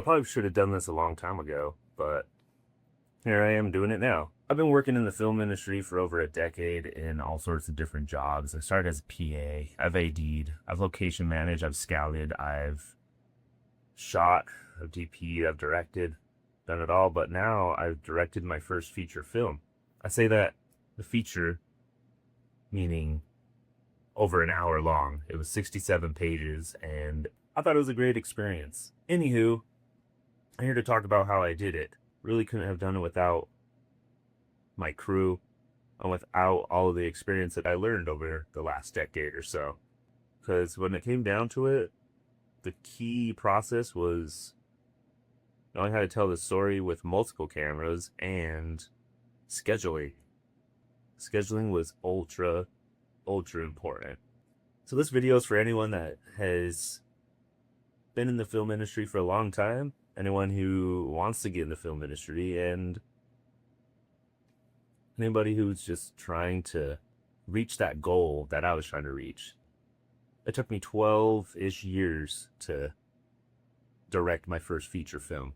I probably should have done this a long time ago, but here I am doing it now. I've been working in the film industry for over a decade in all sorts of different jobs. I started as a PA, I've AD'd, I've location managed, I've scouted, I've shot, I've DP'd, I've directed, done it all, but now I've directed my first feature film. I say that the feature meaning over an hour long. It was 67 pages, and I thought it was a great experience. Anywho, I'm here to talk about how I did it. Really couldn't have done it without my crew and without all of the experience that I learned over the last decade or so. Because when it came down to it, the key process was knowing how to tell the story with multiple cameras and scheduling. Scheduling was ultra important. So this video is for anyone that has been in the film industry for a long time, anyone who wants to get in the film industry, and anybody who's just trying to reach that goal that I was trying to reach. It took me 12-ish years to direct my first feature film.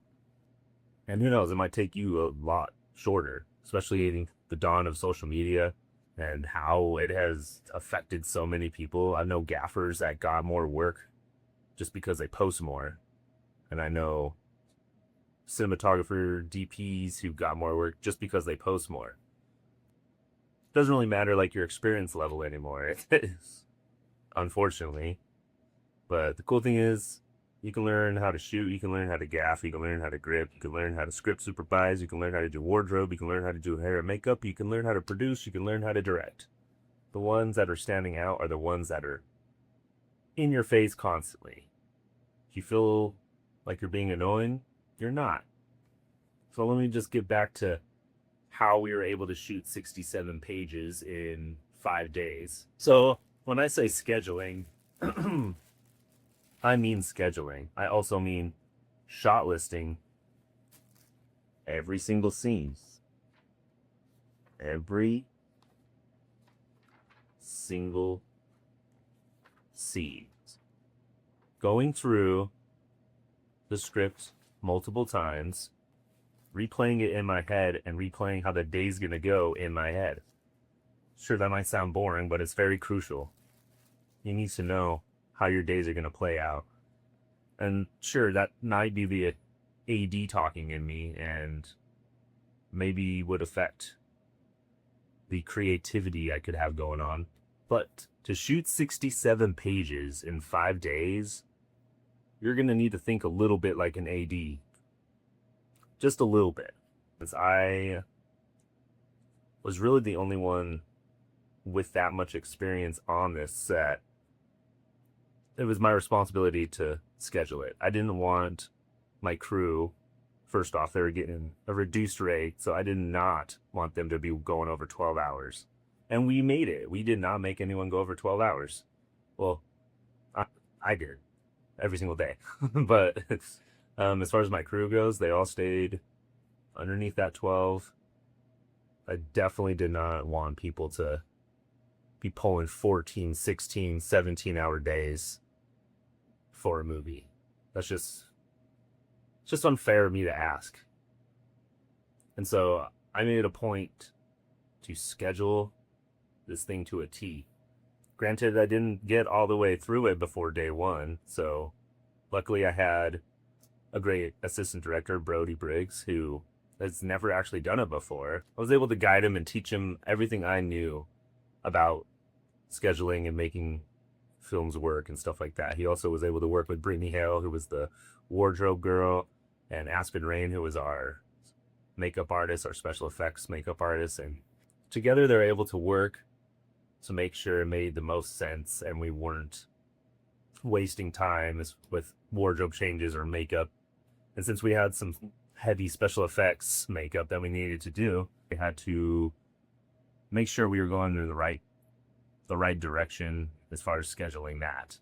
And who knows, it might take you a lot shorter, especially in the dawn of social media and how it has affected so many people. I know gaffers that got more work just because they post more. And I know cinematographer DPs who got more work just because they post more. It doesn't really matter like your experience level anymore. It is, unfortunately. But the cool thing is you can learn how to shoot, you can learn how to gaff, you can learn how to grip, you can learn how to script supervise, you can learn how to do wardrobe, you can learn how to do hair and makeup, you can learn how to produce, you can learn how to direct. The ones that are standing out are the ones that are in your face constantly. If you feel like you're being annoying, you're not. So let me just get back to how we were able to shoot 67 pages in 5 days. So when I say scheduling, I mean scheduling. I also mean shot listing every single scene. Every single scene. Going through the script multiple times, replaying it in my head, and replaying how the day's gonna go in my head. Sure, that might sound boring, but it's very crucial. You need to know how your days are going to play out. And sure, that might be the AD talking in me and maybe would affect the creativity I could have going on. But to shoot 67 pages in 5 days, you're going to need to think a little bit like an AD. Just a little bit. Because I was really the only one with that much experience on this set. It was my responsibility to schedule it. I didn't want my crew, first off, they were getting a reduced rate, so I did not want them to be going over 12 hours. And we made it. We did not make anyone go over 12 hours. Well, I did every single day. But as far as my crew goes, they all stayed underneath that 12. I definitely did not want people to be pulling 14, 16, 17-hour days for a movie. That's just unfair of me to ask. And so I made a point to schedule this thing to a T. Granted, I didn't get all the way through it before day one, so luckily I had a great assistant director, Brody Briggs, who has never actually done it before. I was able to guide him and teach him everything I knew about scheduling and making films work and stuff like that. He also was able to work with Brittany Hale, who was the wardrobe girl, and Aspen Rain, who was our makeup artist, our special effects makeup artist, and together they're able to work to make sure it made the most sense and we weren't wasting time with wardrobe changes or makeup. And since we had some heavy special effects makeup that we needed to do, we had to make sure we were going in the right direction as far as scheduling that.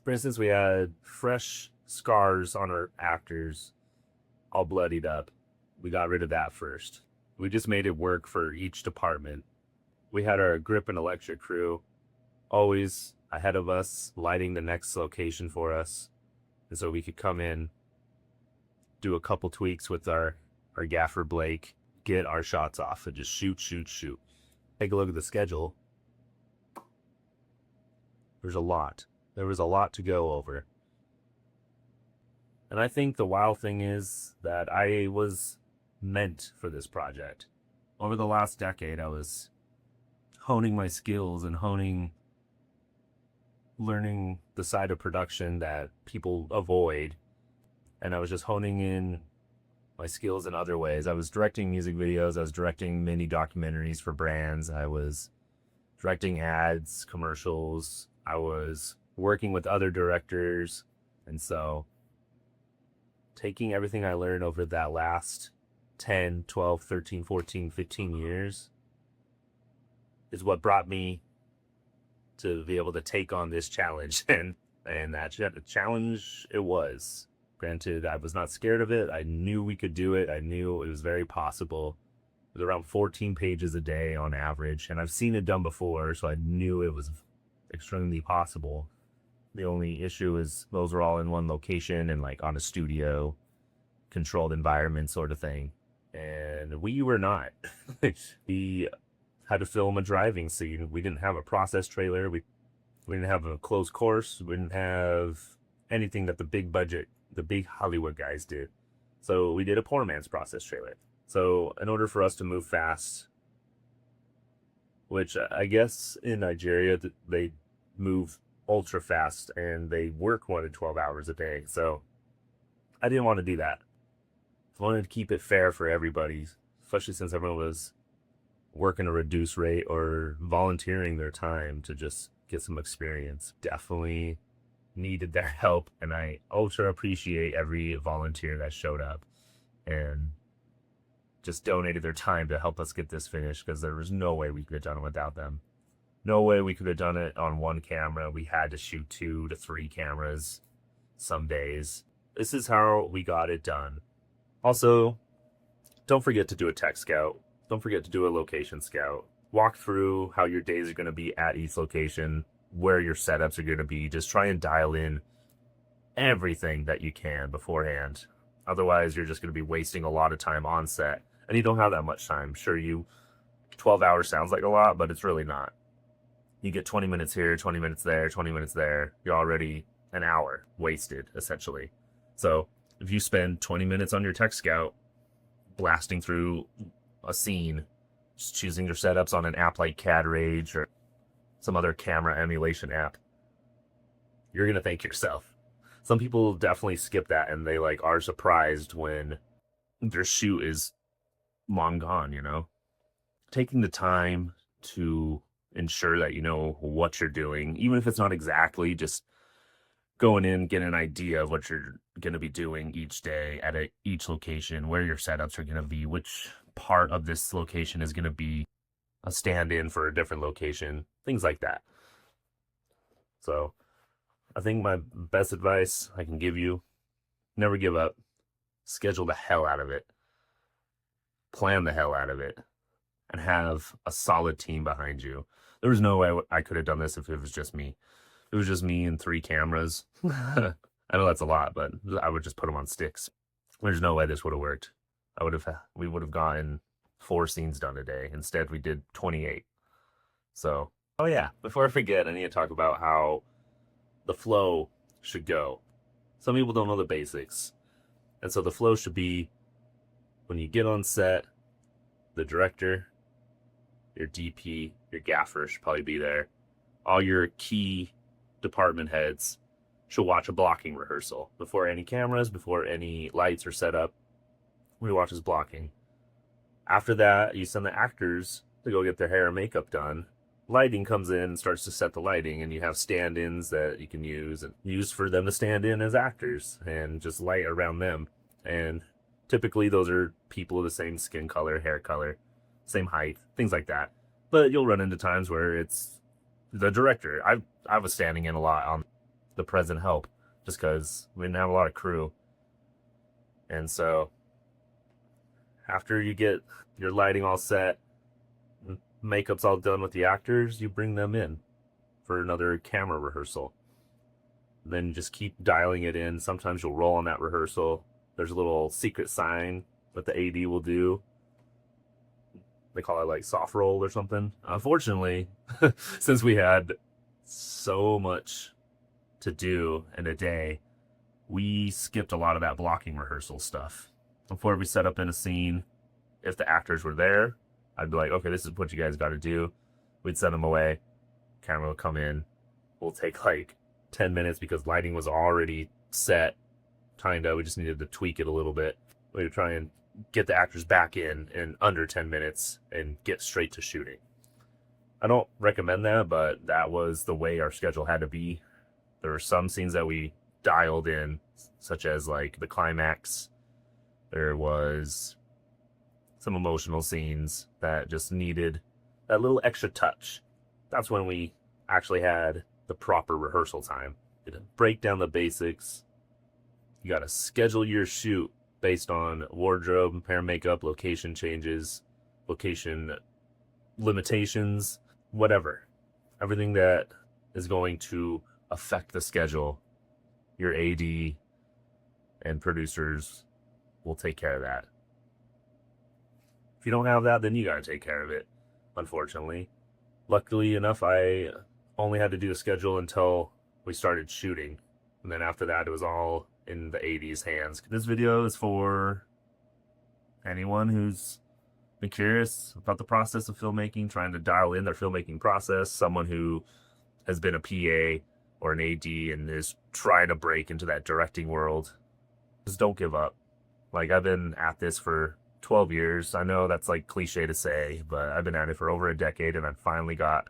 For instance, we had fresh scars on our actors, all bloodied up. We got rid of that first. We just made it work for each department. We had our grip and electric crew always ahead of us, lighting the next location for us. And so we could come in do a couple tweaks with our gaffer Blake, get our shots off, and just shoot. Take a look at the schedule. There's a lot. There was a lot to go over. And I think the wild thing is that I was meant for this project. Over the last decade, I was honing my skills and learning the side of production that people avoid. And I was just honing in my skills in other ways. I was directing music videos. I was directing mini documentaries for brands. I was directing ads, commercials. I was working with other directors. And so taking everything I learned over that last 10, 12, 13, 14, 15 years is what brought me to be able to take on this challenge. And that challenge it was. Granted, I was not scared of it. I knew we could do it. I knew it was very possible. It was around 14 pages a day on average, and I've seen it done before, so I knew it was extremely possible. The only issue is those are all in one location and like on a studio controlled environment sort of thing. And we were not. We had to film a driving scene. We didn't have a process trailer. We didn't have a closed course. We didn't have anything that the big Hollywood guys did. So we did a poor man's process trailer. So in order for us to move fast, which I guess in Nigeria they move ultra fast and they work more than 12 hours a day. So I didn't want to do that. I wanted to keep it fair for everybody, especially since everyone was working a reduced rate or volunteering their time to just get some experience. Definitely needed their help, and I ultra appreciate every volunteer that showed up and just donated their time to help us get this finished, because there was no way we could have done it without them. No way we could have done it on one camera. We had to shoot 2 to 3 cameras some days. This is how we got it done. Also, don't forget to do a tech scout. Don't forget to do a location scout. Walk through how your days are going to be at each location, where your setups are going to be. Just try and dial in everything that you can beforehand. Otherwise, you're just going to be wasting a lot of time on set, and you don't have that much time. Sure, 12 hours sounds like a lot, but it's really not. You get 20 minutes here, 20 minutes there, 20 minutes there. You're already an hour wasted, essentially. So if you spend 20 minutes on your tech scout, blasting through a scene, just choosing your setups on an app like CAD Rage or some other camera emulation app, you're going to thank yourself. Some people definitely skip that, and they are surprised when their shoot is long gone, Taking the time to ensure that you know what you're doing, even if it's not exactly, just going in, get an idea of what you're going to be doing each day at each location, where your setups are going to be, which part of this location is going to be a stand-in for a different location, things like that. So I think my best advice I can give you, never give up. Schedule the hell out of it. Plan the hell out of it. And have a solid team behind you. There was no way I could have done this if it was just me. It was just me and 3 cameras. I know that's a lot, but I would just put them on sticks. There's no way this would have worked. We would have gotten 4 scenes done a day. Instead, we did 28. So, oh yeah, before I forget, I need to talk about how the flow should go. Some people don't know the basics. And so the flow should be, when you get on set, the director, your DP, your gaffer should probably be there. All your key department heads should watch a blocking rehearsal before any cameras, before any lights are set up. We watch his blocking. After that, you send the actors to go get their hair and makeup done. Lighting comes in and starts to set the lighting, and you have stand-ins that you can use for them to stand in as actors and just light around them. And typically those are people of the same skin color, hair color, same height, things like that. But you'll run into times where it's the director. I was standing in a lot on the present help just because we didn't have a lot of crew. And so after you get your lighting all set, makeup's all done with the actors, you bring them in for another camera rehearsal. Then just keep dialing it in. Sometimes you'll roll on that rehearsal. There's a little secret sign that the AD will do. They call it like soft roll or something. Unfortunately, since we had so much to do in a day, we skipped a lot of that blocking rehearsal stuff. Before we set up in a scene, if the actors were there, I'd be like, okay, this is what you guys got to do. We'd send them away. Camera will come in. We'll take like 10 minutes because lighting was already set. Kinda, we just needed to tweak it a little bit. We would try and get the actors back in under 10 minutes and get straight to shooting. I don't recommend that, but that was the way our schedule had to be. There were some scenes that we dialed in, such as like the climax. There was some emotional scenes that just needed that little extra touch. That's when we actually had the proper rehearsal time. You gotta break down the basics. You gotta schedule your shoot based on wardrobe, hair, makeup, location changes, location limitations, whatever. Everything that is going to affect the schedule, your AD and producers will take care of that. If you don't have that, then you gotta take care of it, unfortunately. Luckily enough, I only had to do the schedule until we started shooting. And then after that, it was all in the AD's hands. This video is for anyone who's been curious about the process of filmmaking, trying to dial in their filmmaking process, someone who has been a PA or an AD and is trying to break into that directing world. Just don't give up. Like, I've been at this for 12 years. I know that's like cliche to say, but I've been at it for over a decade, and I finally got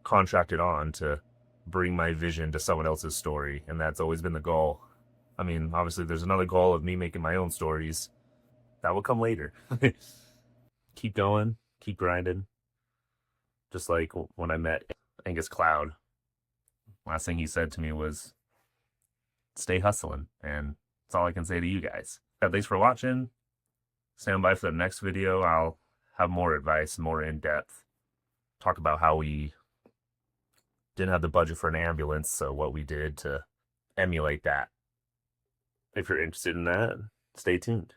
contracted on to bring my vision to someone else's story, and that's always been the goal. I mean, obviously there's another goal of me making my own stories. That will come later. Keep going, keep grinding. Just like when I met Angus Cloud, last thing he said to me was, stay hustling, and that's all I can say to you guys. Thanks for watching. Stand by for the next video. I'll have more advice, more in-depth. Talk about how we didn't have the budget for an ambulance, so what we did to emulate that. If you're interested in that, stay tuned.